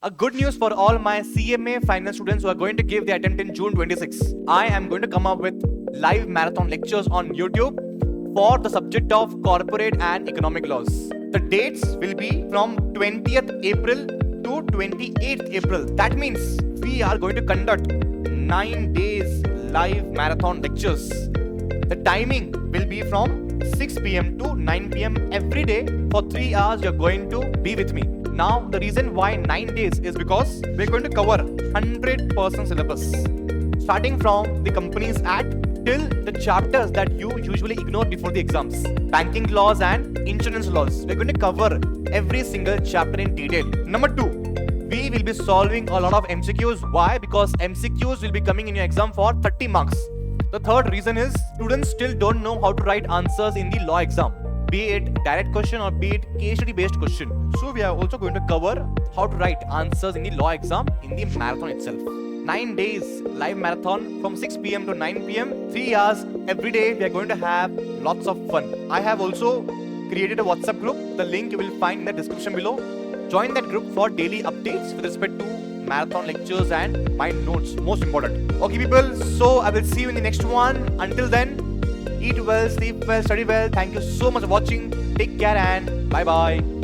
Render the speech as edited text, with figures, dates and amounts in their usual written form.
A good news for all my CMA Final students who are going to give the attempt in June 26. I am going to come up with live marathon lectures on YouTube for the subject of corporate and economic laws. The dates will be from 20th April to 28th April. That means we are going to conduct 9 days live marathon lectures. The timing will be from 6 p.m. to 9 p.m. every day. For 3 hours you're going to be with me. Now the reason why 9 days is because we're going to cover 100% syllabus. Starting from the Companies Act till the chapters that you usually ignore before the exams. Banking laws and insurance laws. We're going to cover every single chapter in detail. Number 2, we will be solving a lot of MCQs. Why? Because MCQs will be coming in your exam for 30 marks. The third reason is students still don't know how to write answers in the law exam, be it direct question or be it case study based question. So we are also going to cover how to write answers in the law exam in the marathon itself. 9 days live marathon from 6 p.m. to 9 p.m. 3 hours every day. We are going to have lots of fun. I have also created a WhatsApp group. The link you will find in the description below. Join that group for daily updates with respect to marathon lectures and my notes, most important. Okay people, so I will see you in the next one. Until then, eat well, sleep well, study well. Thank you so much for watching. Take care and bye bye.